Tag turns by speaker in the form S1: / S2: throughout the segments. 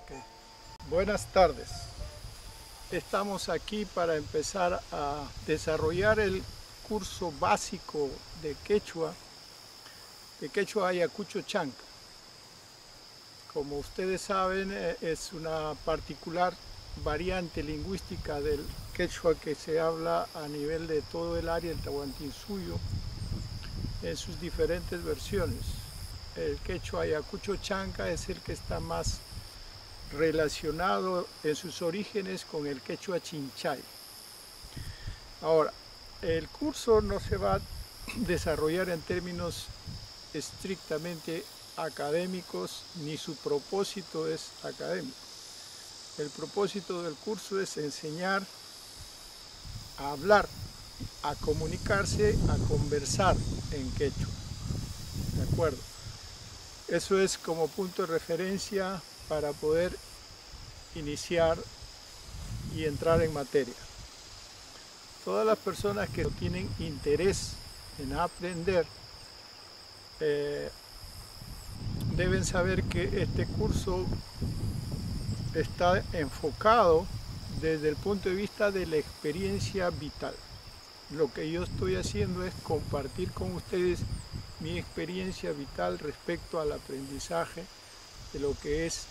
S1: Okay. Buenas tardes. Estamos aquí para empezar a desarrollar el curso básico de Quechua Ayacucho Chanca. Como ustedes saben, es una particular variante lingüística del quechua que se habla a nivel de todo el área del Tahuantinsuyo en sus diferentes versiones. El quechua Ayacucho Chanca es el que está más relacionado en sus orígenes con el quechua Chinchay. Ahora, el curso no se va a desarrollar en términos estrictamente académicos, ni su propósito es académico. El propósito del curso es enseñar a hablar, a comunicarse, a conversar en quechua. ¿De acuerdo? Eso es como punto de referencia para poder iniciar y entrar en materia. Todas las personas que tienen interés en aprender deben saber que este curso está enfocado desde el punto de vista de la experiencia vital. Lo que yo estoy haciendo es compartir con ustedes mi experiencia vital respecto al aprendizaje de lo que es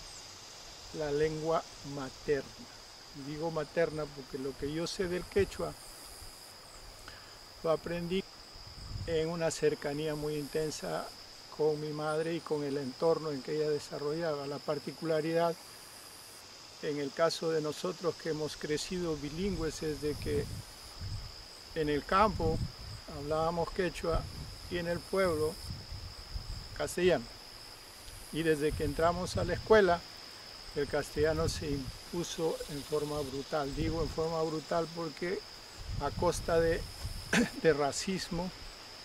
S1: la lengua materna. Digo materna porque lo que yo sé del quechua lo aprendí en una cercanía muy intensa con mi madre y con el entorno en que ella desarrollaba. La particularidad en el caso de nosotros que hemos crecido bilingües es de que en el campo hablábamos quechua y en el pueblo castellano. Y desde que entramos a la escuela el castellano se impuso en forma brutal. Digo en forma brutal porque a costa de racismo,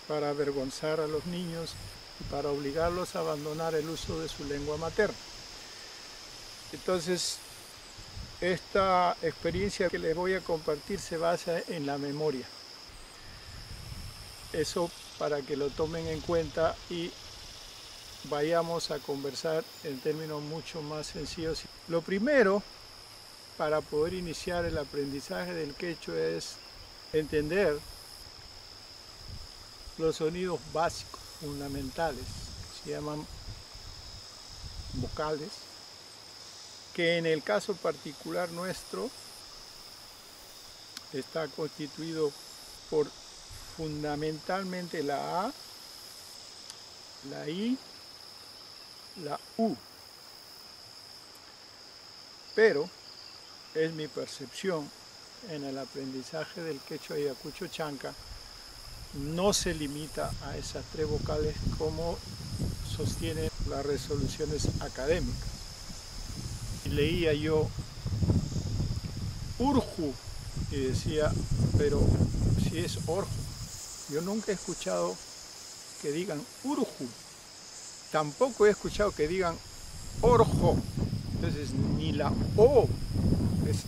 S1: para avergonzar a los niños y para obligarlos a abandonar el uso de su lengua materna. Entonces, esta experiencia que les voy a compartir se basa en la memoria. Eso para que lo tomen en cuenta y vayamos a conversar en términos mucho más sencillos. Lo primero, para poder iniciar el aprendizaje del quechua es entender los sonidos básicos, fundamentales, que se llaman vocales, que en el caso particular nuestro está constituido por fundamentalmente la A, la I, la U. Pero es mi percepción en el aprendizaje del quechua Ayacucho Chanca, no se limita a esas tres vocales como sostienen las resoluciones académicas. Y leía yo urju y decía, pero si es orju. Yo nunca he escuchado que digan urju, tampoco he escuchado que digan orjo. Entonces ni la O es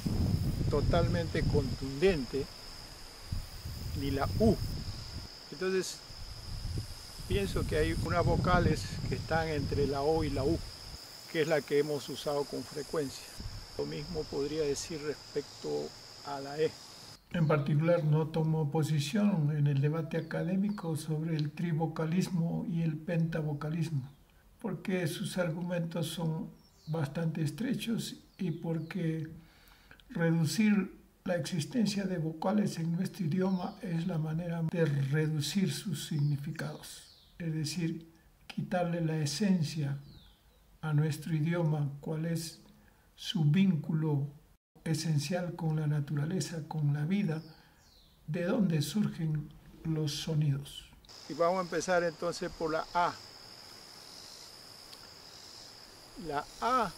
S1: totalmente contundente, ni la U. Entonces pienso que hay unas vocales que están entre la O y la U, que es la que hemos usado con frecuencia. Lo mismo podría decir respecto a la E.
S2: En particular, no tomo posición en el debate académico sobre el trivocalismo y el pentavocalismo, porque sus argumentos son bastante estrechos y porque reducir la existencia de vocales en nuestro idioma es la manera de reducir sus significados, es decir, quitarle la esencia a nuestro idioma, cuál es su vínculo esencial con la naturaleza, con la vida, de dónde surgen los sonidos.
S1: Y vamos a empezar entonces por la A. La A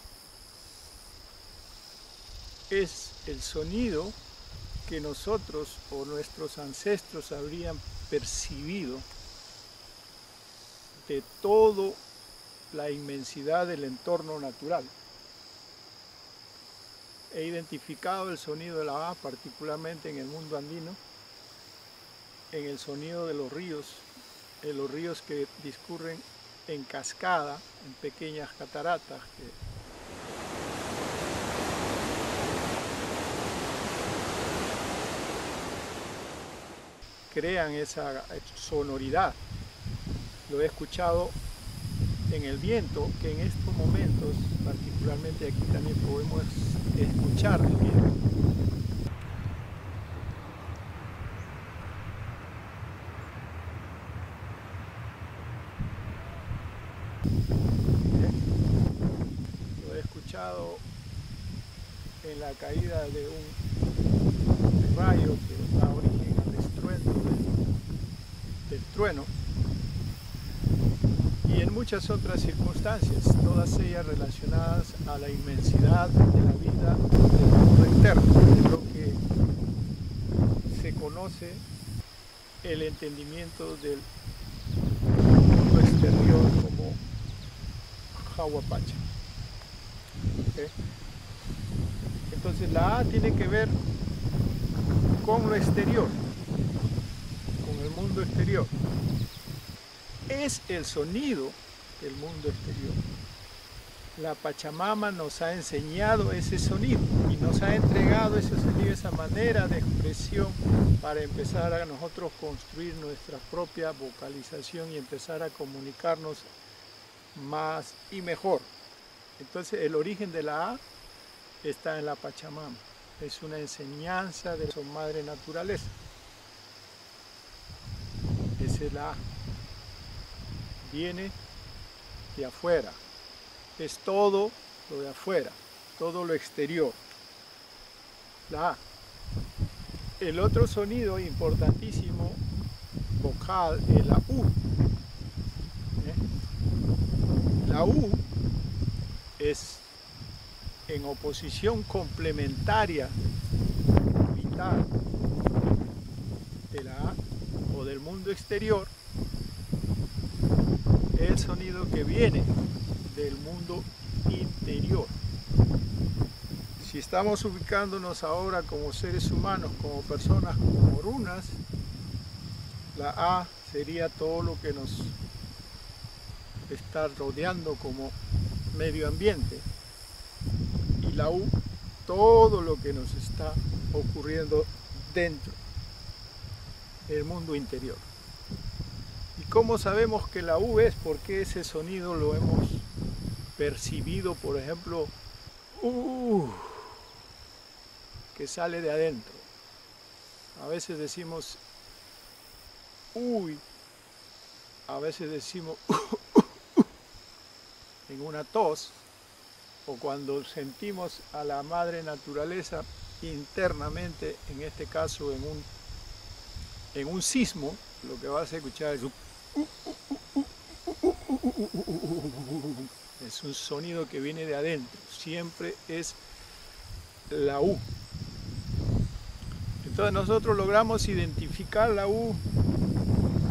S1: es el sonido que nosotros o nuestros ancestros habrían percibido de toda la inmensidad del entorno natural. He identificado el sonido de la A particularmente en el mundo andino, en el sonido de los ríos que discurren en cascada, en pequeñas cataratas crean esa sonoridad. Lo he escuchado en el viento, que en estos momentos, particularmente aquí también podemos escuchar el viento. Lo he escuchado en la caída de un rayo que da origen al estruendo del trueno, y en muchas otras circunstancias, todas ellas relacionadas a la inmensidad de la vida del mundo externo, de lo que se conoce el entendimiento del mundo exterior como Hawapacha. ¿Okay? Entonces la A tiene que ver con lo exterior, con el mundo exterior. Es el sonido del mundo exterior. La Pachamama nos ha enseñado ese sonido y nos ha entregado ese sonido, esa manera de expresión para empezar a nosotros construir nuestra propia vocalización y empezar a comunicarnos más y mejor. Entonces el origen de la A está en la Pachamama. Es una enseñanza de su madre naturaleza. Esa es la A. Viene de afuera. Es todo lo de afuera, todo lo exterior. La A. El otro sonido importantísimo vocal es la U. La U es en oposición complementaria vital de la A o del mundo exterior, el sonido que viene del mundo interior. Si estamos ubicándonos ahora como seres humanos, como personas, como runas, la A sería todo lo que nos está rodeando como medio ambiente, y la U todo lo que nos está ocurriendo dentro del mundo interior. ¿Y cómo sabemos que la U es? Porque ese sonido lo hemos percibido, por ejemplo, que sale de adentro. A veces decimos uy, a veces decimos en una tos, o cuando sentimos a la madre naturaleza internamente, en este caso en un sismo, lo que vas a escuchar es un sonido que viene de adentro, siempre es la U. Entonces nosotros logramos identificar la U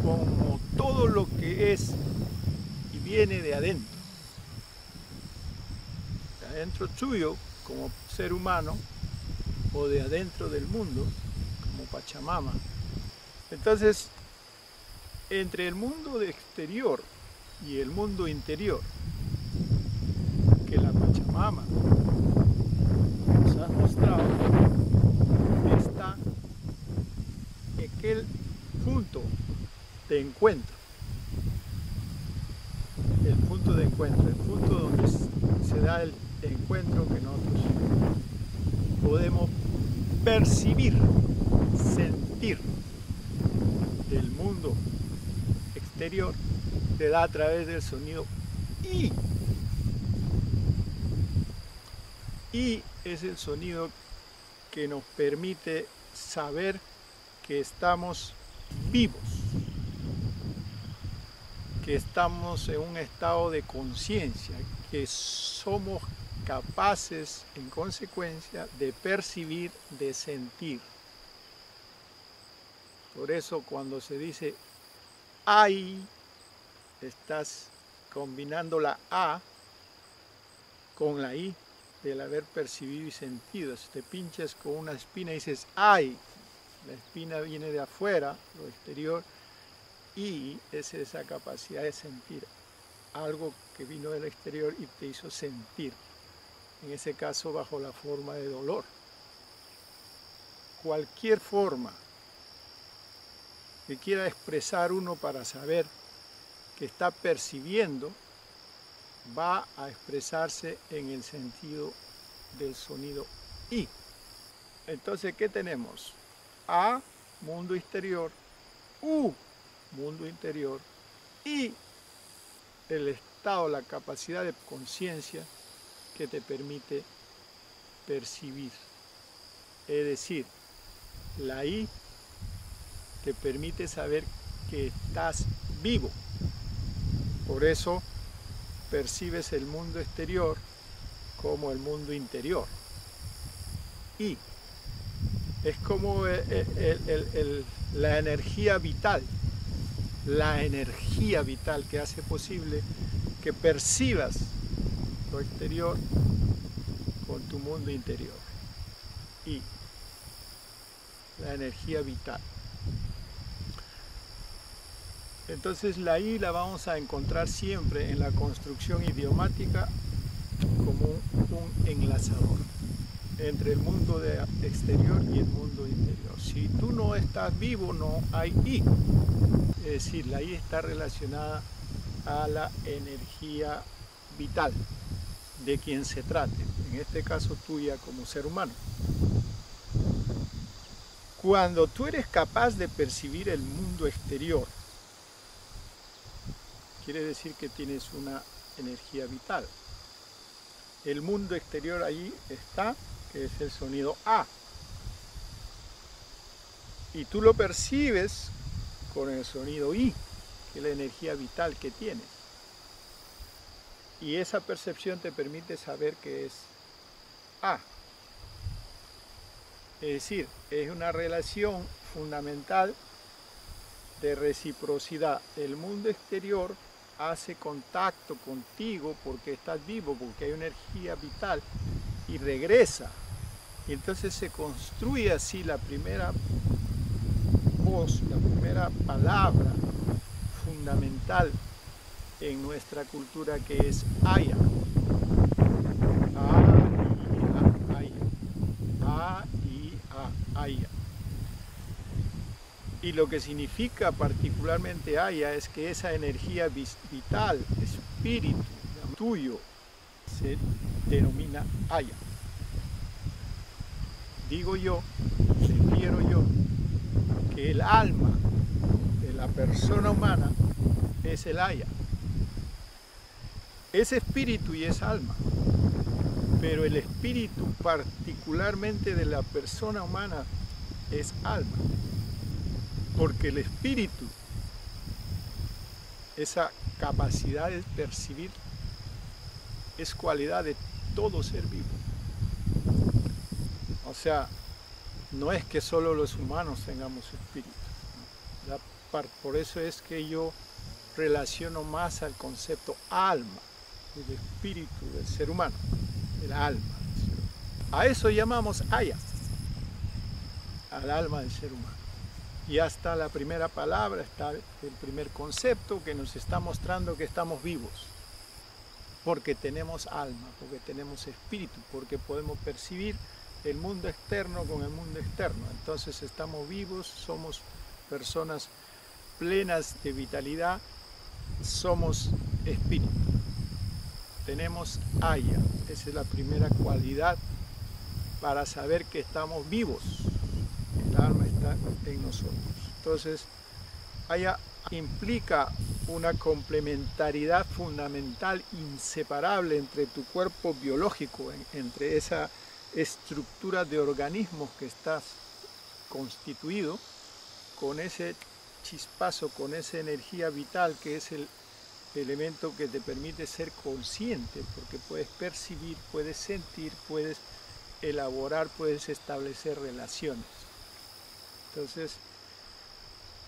S1: como todo lo que es y viene de adentro. De adentro tuyo como ser humano, o de adentro del mundo como Pachamama. Entonces, entre el mundo exterior y el mundo interior, que la Pachamama nos ha mostrado, está aquel punto de encuentro. El punto de encuentro, el punto donde se da el encuentro que nosotros podemos percibir, sentir del mundo exterior, se da a través del sonido I. I es el sonido que nos permite saber que estamos vivos, que estamos en un estado de conciencia, que somos capaces, en consecuencia, de percibir, de sentir. Por eso cuando se dice ay, estás combinando la A con la I del haber percibido y sentido. Si te pinchas con una espina y dices ay, la espina viene de afuera, lo exterior, y es esa capacidad de sentir algo que vino del exterior y te hizo sentir, en ese caso bajo la forma de dolor. Cualquier forma que quiera expresar uno para saber que está percibiendo, va a expresarse en el sentido del sonido I. Entonces, ¿qué tenemos? A, mundo exterior, U, mundo interior, y el estado, la capacidad de conciencia que te permite percibir. Es decir, la I te permite saber que estás vivo. Por eso percibes el mundo exterior como el mundo interior. Y es como la energía vital que hace posible que percibas lo exterior con tu mundo interior. Y la energía vital. Entonces la I la vamos a encontrar siempre en la construcción idiomática como un enlazador entre el mundo exterior y el mundo interior. Si tú no estás vivo, no hay I. Es decir, la I está relacionada a la energía vital de quien se trate, en este caso tuya como ser humano. Cuando tú eres capaz de percibir el mundo exterior, quiere decir que tienes una energía vital. El mundo exterior ahí está, que es el sonido A. Y tú lo percibes con el sonido I, que es la energía vital que tienes. Y esa percepción te permite saber que es A. Es decir, es una relación fundamental de reciprocidad. El mundo exterior hace contacto contigo porque estás vivo, porque hay una energía vital y regresa. Y entonces se construye así la primera voz, la primera palabra fundamental en nuestra cultura, que es Aya. Aya. Y lo que significa particularmente Aya es que esa energía vital, espíritu tuyo, se denomina Aya. Digo yo, refiero yo, que el alma de la persona humana es el Aya. Es espíritu y es alma, pero el espíritu particularmente de la persona humana es alma. Porque el espíritu, esa capacidad de percibir, es cualidad de todo ser vivo. O sea, no es que solo los humanos tengamos espíritu. Por eso es que yo relaciono más al concepto alma, el espíritu del ser humano, el alma. A eso llamamos Aya, al alma del ser humano. Y hasta la primera palabra está el primer concepto que nos está mostrando que estamos vivos. Porque tenemos alma, porque tenemos espíritu, porque podemos percibir el mundo externo con el mundo externo. Entonces estamos vivos, somos personas plenas de vitalidad, somos espíritu. Tenemos Aya, esa es la primera cualidad para saber que estamos vivos. El alma está en nosotros. Entonces, Aya implica una complementariedad fundamental, inseparable entre tu cuerpo biológico, entre esa estructura de organismos que estás constituido, con ese chispazo, con esa energía vital que es el elemento que te permite ser consciente, porque puedes percibir, puedes sentir, puedes elaborar, puedes establecer relaciones. Entonces,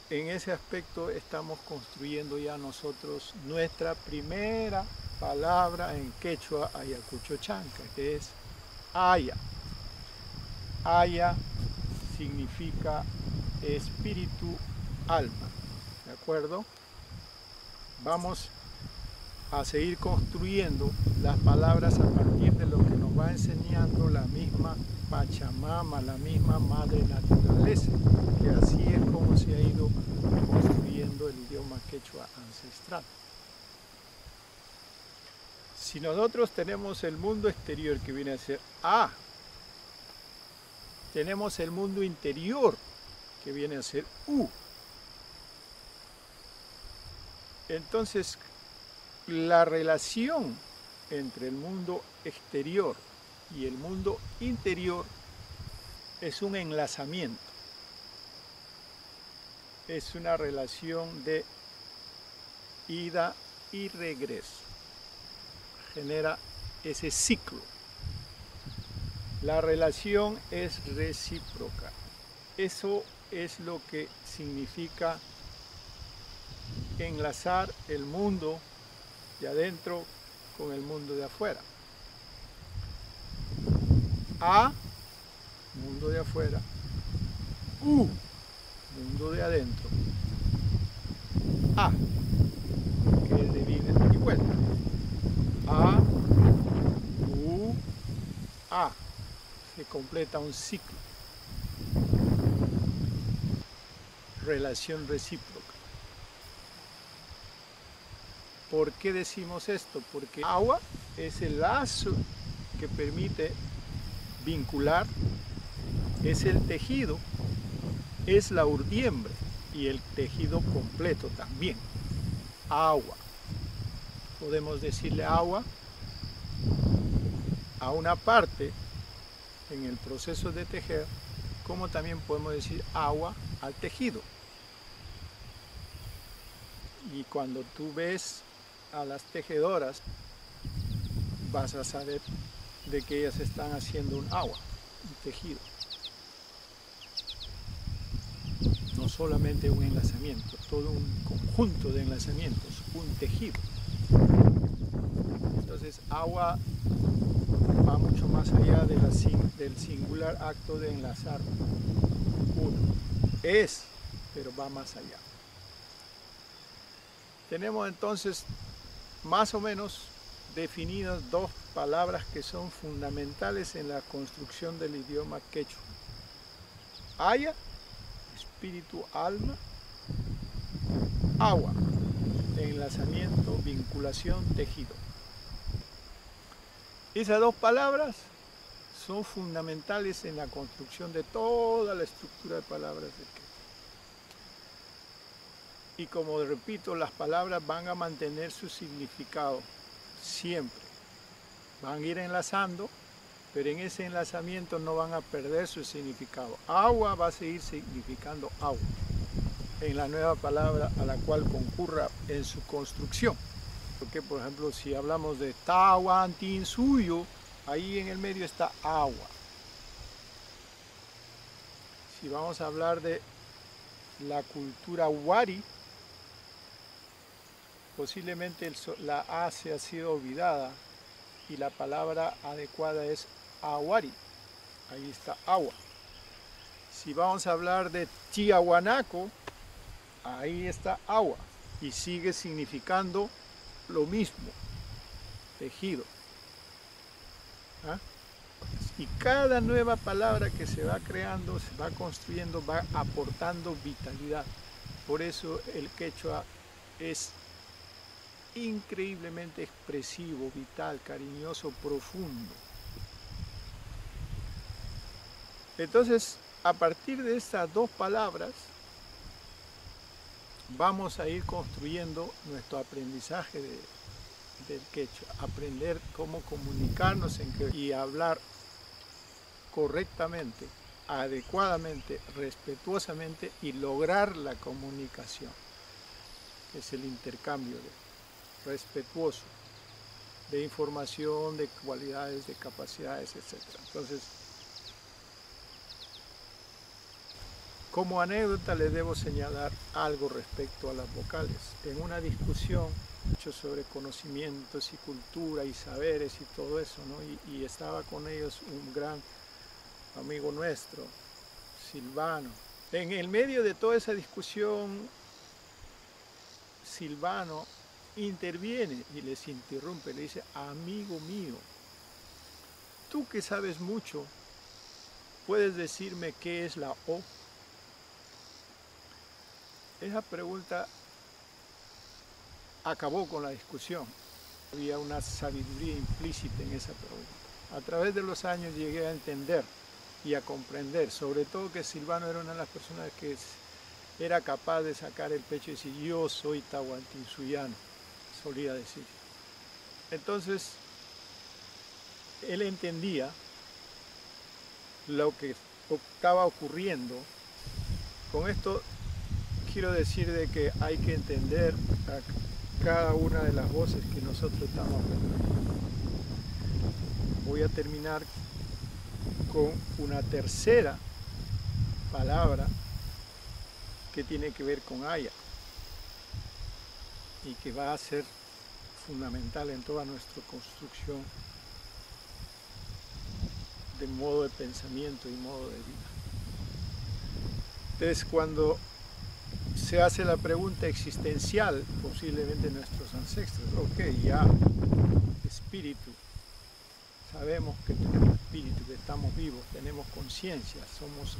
S1: en ese aspecto estamos construyendo ya nosotros nuestra primera palabra en quechua ayacucho chanca, que es Aya. Aya significa espíritu, alma. ¿De acuerdo? Vamos a seguir construyendo las palabras a partir de lo que nos va enseñando la misma Pachamama, la misma Madre Naturaleza, que así es como se ha ido idioma quechua ancestral. Si nosotros tenemos el mundo exterior que viene a ser A, tenemos el mundo interior que viene a ser U. Entonces, la relación entre el mundo exterior y el mundo interior es un enlazamiento. Es una relación de ida y regreso. Genera ese ciclo. La relación es recíproca. Eso es lo que significa enlazar el mundo de adentro con el mundo de afuera. A, mundo de afuera. U, mundo de adentro. A, que es de ida y vuelta. A, U, A. Se completa un ciclo. Relación recíproca. ¿Por qué decimos esto? Porque agua es el lazo que permite vincular, es el tejido, es la urdiembre y el tejido completo también. Agua. Podemos decirle agua a una parte en el proceso de tejer, como también podemos decir agua al tejido. Y cuando tú ves a las tejedoras, vas a saber de que ellas están haciendo un agua, un tejido. No solamente un enlazamiento, todo un conjunto de enlazamientos, un tejido. Entonces, agua va mucho más allá de del singular acto de enlazar uno. Es, pero va más allá. Tenemos entonces más o menos definidas dos palabras que son fundamentales en la construcción del idioma quechua. Haya, espíritu, alma. Agua, enlazamiento, vinculación, tejido. Esas dos palabras son fundamentales en la construcción de toda la estructura de palabras del quechua. Y como repito, las palabras van a mantener su significado siempre. Van a ir enlazando, pero en ese enlazamiento no van a perder su significado. Agua va a seguir significando agua en la nueva palabra a la cual concurra en su construcción. Porque, por ejemplo, si hablamos de Tahuantinsuyo, ahí en el medio está agua. Si vamos a hablar de la cultura Wari, posiblemente la A se ha sido olvidada y la palabra adecuada es Awari. Ahí está agua. Si vamos a hablar de Tiahuanaco, ahí está agua y sigue significando lo mismo, tejido. ¿Ah? Y cada nueva palabra que se va creando, se va construyendo, va aportando vitalidad. Por eso el quechua es increíblemente expresivo, vital, cariñoso, profundo. Entonces, a partir de estas dos palabras, vamos a ir construyendo nuestro aprendizaje del quechua, aprender cómo comunicarnos y hablar correctamente, adecuadamente, respetuosamente y lograr la comunicación, que es el intercambio respetuoso de información, de cualidades, de capacidades, etc. Entonces, como anécdota les debo señalar algo respecto a las vocales. En una discusión sobre conocimientos y cultura y saberes y todo eso, ¿no? Y estaba con ellos un gran amigo nuestro, Silvano. En el medio de toda esa discusión, Silvano interviene y les interrumpe, le dice: amigo mío, tú que sabes mucho, ¿puedes decirme qué es la O? Esa pregunta acabó con la discusión. Había una sabiduría implícita en esa pregunta. A través de los años llegué a entender y a comprender, sobre todo que Silvano era una de las personas que era capaz de sacar el pecho y decir, yo soy tahuantinsuyano, solía decir. Entonces, él entendía lo que estaba ocurriendo. Con esto quiero decir de que hay que entender a cada una de las voces que nosotros estamos hablando. Voy a terminar con una tercera palabra que tiene que ver con Aya y que va a ser fundamental en toda nuestra construcción de modo de pensamiento y modo de vida. Entonces, cuando se hace la pregunta existencial, posiblemente nuestros ancestros, ok, ya, espíritu, sabemos que tenemos espíritu, que estamos vivos, tenemos conciencia, somos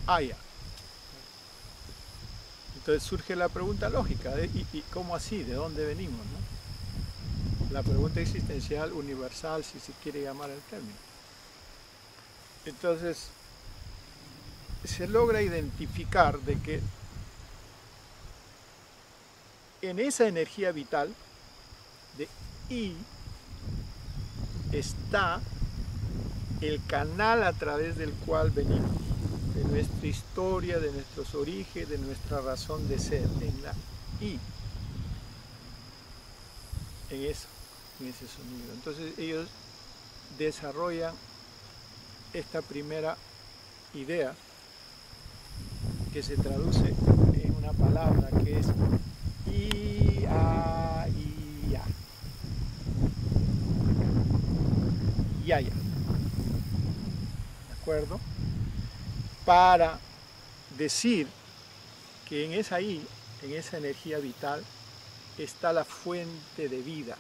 S1: Aya. Entonces surge la pregunta lógica, ¿y cómo así? ¿De dónde venimos? ¿No? La pregunta existencial, universal, si se quiere llamar el término. Entonces, se logra identificar de que en esa energía vital de I está el canal a través del cual venimos, de nuestra historia, de nuestros orígenes, de nuestra razón de ser, en la I, en ese sonido. Entonces ellos desarrollan esta primera idea que se traduce en una palabra que es I-A-I-A. Yaya. ¿De acuerdo? Para decir que en esa I, en esa energía vital, está la fuente de vida,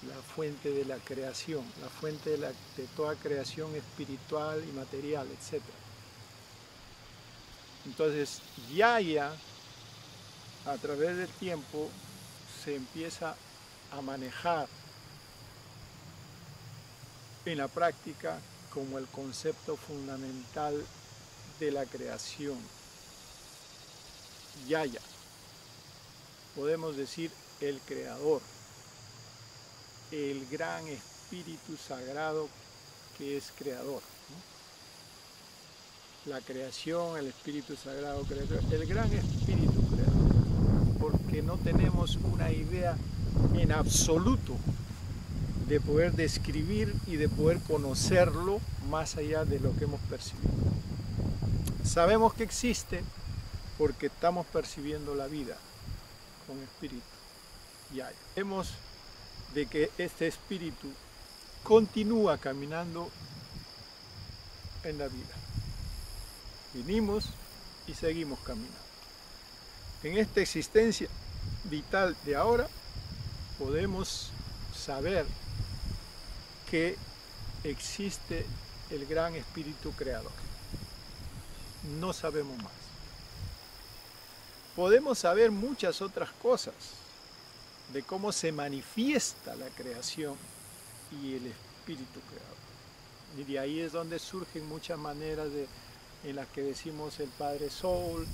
S1: la fuente de la creación, la fuente de toda creación espiritual y material, etc. Entonces, Yaya, a través del tiempo, se empieza a manejar en la práctica como el concepto fundamental de la creación. Yaya, podemos decir el creador, el gran espíritu sagrado que es creador, ¿no? La creación, el espíritu sagrado creador, el gran espíritu creador, porque no tenemos una idea en absoluto de poder describir y de poder conocerlo más allá de lo que hemos percibido. Sabemos que existe porque estamos percibiendo la vida con espíritu. Ya vemos de que este espíritu continúa caminando en la vida. Vinimos y seguimos caminando. En esta existencia vital de ahora podemos saber que existe el gran espíritu creador. No sabemos más. Podemos saber muchas otras cosas de cómo se manifiesta la creación y el espíritu creador. Y de ahí es donde surgen muchas maneras en las que decimos el Padre Sol,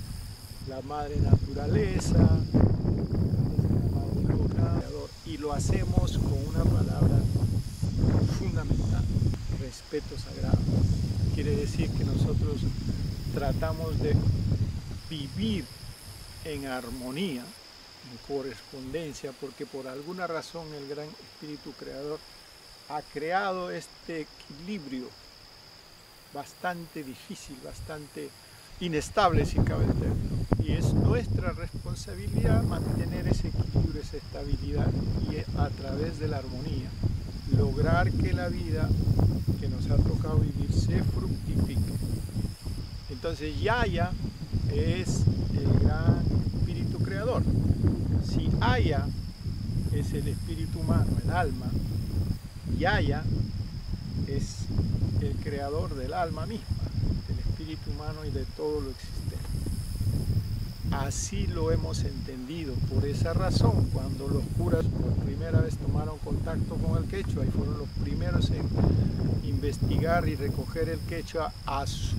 S1: la Madre Naturaleza, la Madre Luna, y lo hacemos con una palabra fundamental, respeto sagrado. Quiere decir que nosotros tratamos de vivir en armonía, en correspondencia, porque por alguna razón el gran espíritu creador ha creado este equilibrio bastante difícil, bastante inestable, si cabe el término. Y es nuestra responsabilidad mantener ese equilibrio, esa estabilidad, y a través de la armonía lograr que la vida que nos ha tocado vivir se fructifique. Entonces Yaya es el gran espíritu creador. Si Aya es el espíritu humano, el alma, Yaya es el creador del alma misma, del espíritu humano y de todo lo existente. así lo hemos entendido. Por esa razón, cuando los curas por primera vez tomaron contacto con el quechua y fueron los primeros en investigar y recoger el quechua a su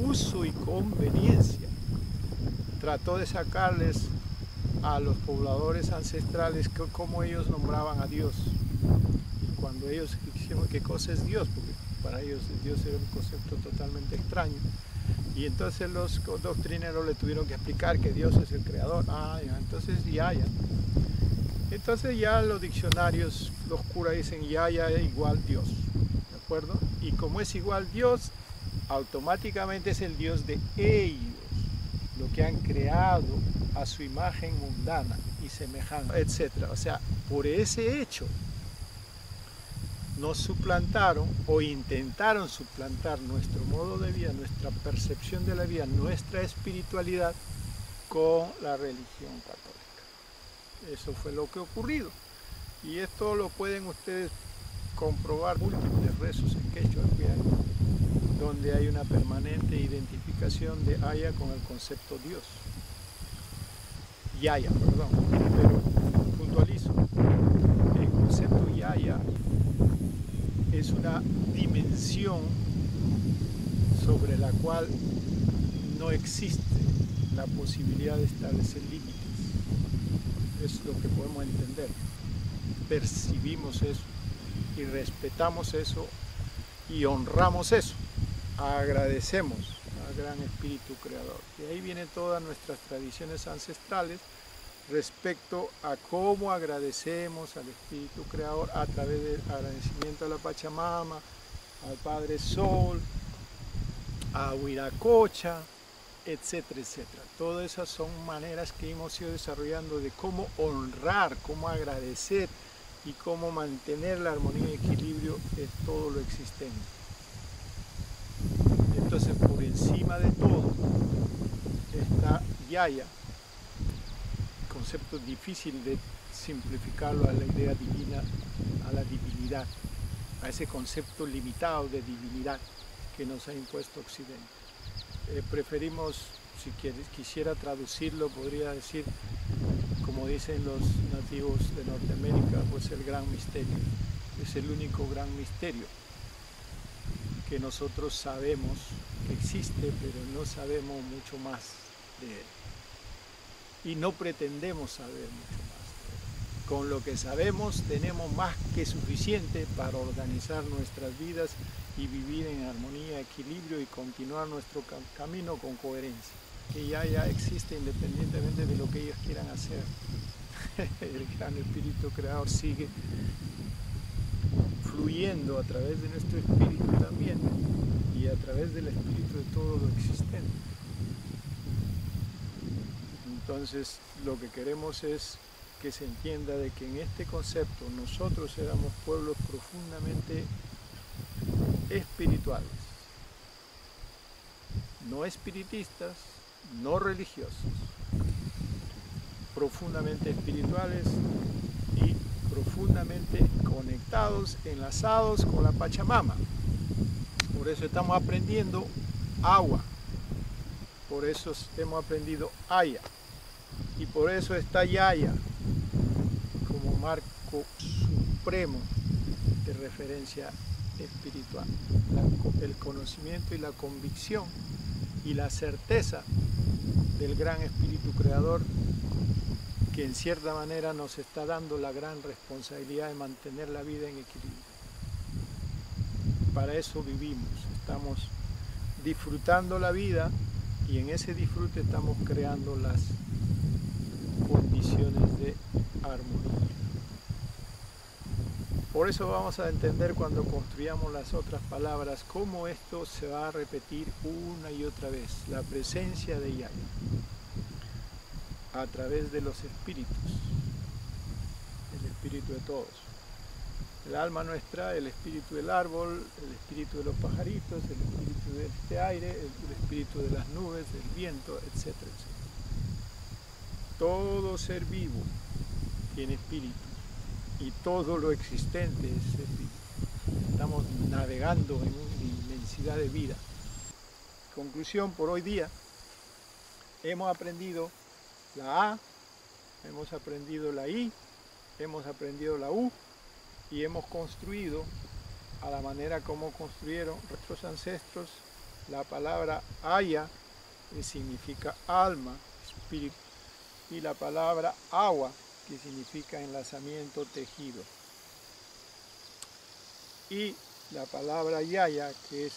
S1: uso y conveniencia, trató de sacarles a los pobladores ancestrales cómo ellos nombraban a Dios. Y cuando ellos dijeron qué cosa es Dios, porque para ellos Dios era un concepto totalmente extraño, y entonces los doctrineros le tuvieron que explicar que Dios es el creador. Entonces Yaya. Entonces ya los diccionarios, los curas dicen Yaya es igual Dios, ¿de acuerdo? Y como es igual Dios, automáticamente es el Dios de ellos, lo que han creado a su imagen mundana y semejanza, etc. O sea, por ese hecho nos suplantaron o intentaron suplantar nuestro modo de vida, nuestra percepción de la vida, nuestra espiritualidad con la religión católica. Eso fue lo que ha ocurrido. Y esto lo pueden ustedes comprobar múltiples rezos en quechua, donde hay una permanente identificación de Aya con el concepto Dios. Yaya, perdón, pero puntualizo. El concepto Yaya es una dimensión sobre la cual no existe la posibilidad de establecer límites. Es lo que podemos entender. Percibimos eso y respetamos eso y honramos eso. Agradecemos al gran espíritu creador. Y ahí vienen todas nuestras tradiciones ancestrales respecto a cómo agradecemos al espíritu creador a través del agradecimiento a la Pachamama, al Padre Sol, a Huiracocha, etcétera, etcétera. Todas esas son maneras que hemos ido desarrollando de cómo honrar, cómo agradecer y cómo mantener la armonía y equilibrio de todo lo existente. Entonces, por encima de todo está Yaya, concepto difícil de simplificarlo a la idea divina, a la divinidad, a ese concepto limitado de divinidad que nos ha impuesto Occidente. Preferimos, si quisiera traducirlo, podría decir, como dicen los nativos de Norteamérica, pues el gran misterio. Es el único gran misterio que nosotros sabemos que existe, pero no sabemos mucho más de él. Y no pretendemos saber mucho más de él. Con lo que sabemos tenemos más que suficiente para organizar nuestras vidas y vivir en armonía, equilibrio y continuar nuestro camino con coherencia. Que ya existe independientemente de lo que ellos quieran hacer. El gran espíritu creador sigue fluyendo a través de nuestro espíritu también y a través del espíritu de todo lo existente. Entonces lo que queremos es que se entienda de que en este concepto nosotros éramos pueblos profundamente espirituales, no espiritistas, no religiosos, profundamente espirituales y profundamente conectados, enlazados con la Pachamama. Por eso estamos aprendiendo agua, por eso hemos aprendido Aya, y por eso está Yaya como marco supremo de referencia espiritual. El conocimiento y la convicción y la certeza del gran espíritu creador que en cierta manera nos está dando la gran responsabilidad de mantener la vida en equilibrio. Para eso vivimos, estamos disfrutando la vida y en ese disfrute estamos creando las condiciones de armonía. Por eso vamos a entender cuando construyamos las otras palabras cómo esto se va a repetir una y otra vez, la presencia de Yaya a través de los espíritus, el espíritu de todos, el alma nuestra, el espíritu del árbol, el espíritu de los pajaritos, el espíritu de este aire, el espíritu de las nubes, del viento, etcétera, etcétera. Todo ser vivo tiene espíritu y todo lo existente es espíritu. Estamos navegando en una inmensidad de vida. Conclusión por hoy día, hemos aprendido la A, hemos aprendido la I, hemos aprendido la U y hemos construido a la manera como construyeron nuestros ancestros la palabra Aya, que significa alma, espíritu, y la palabra agua, que significa enlazamiento, tejido. Y la palabra Yaya, que es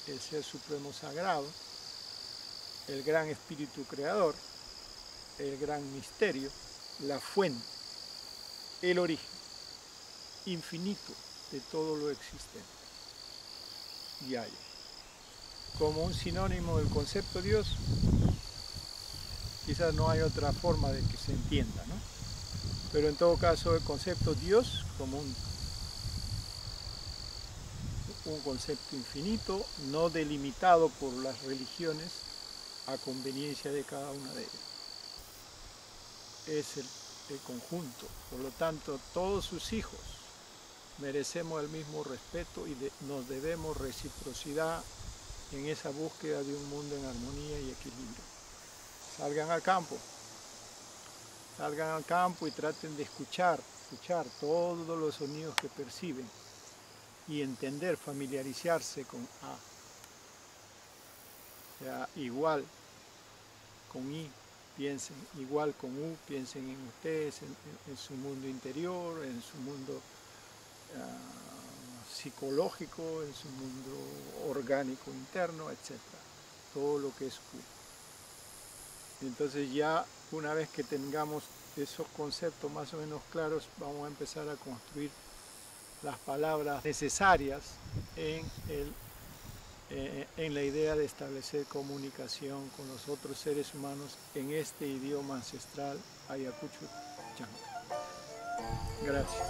S1: el Ser Supremo Sagrado, el gran Espíritu Creador, el gran misterio, la fuente, el origen infinito de todo lo existente. Yaya. Como un sinónimo del concepto Dios, quizás no hay otra forma de que se entienda, ¿no? Pero en todo caso el concepto Dios como un concepto infinito, no delimitado por las religiones a conveniencia de cada una de ellas. Es el conjunto, por lo tanto todos sus hijos merecemos el mismo respeto y nos debemos reciprocidad en esa búsqueda de un mundo en armonía y equilibrio. Salgan al campo y traten de escuchar todos los sonidos que perciben y entender, familiarizarse con A. O sea, igual con I, piensen, igual con U, piensen en ustedes, en su mundo interior, en su mundo psicológico, en su mundo orgánico interno, etc. Todo lo que es U. Entonces ya una vez que tengamos esos conceptos más o menos claros, vamos a empezar a construir las palabras necesarias en la idea de establecer comunicación con los otros seres humanos en este idioma ancestral Ayacucho Chanca. Gracias.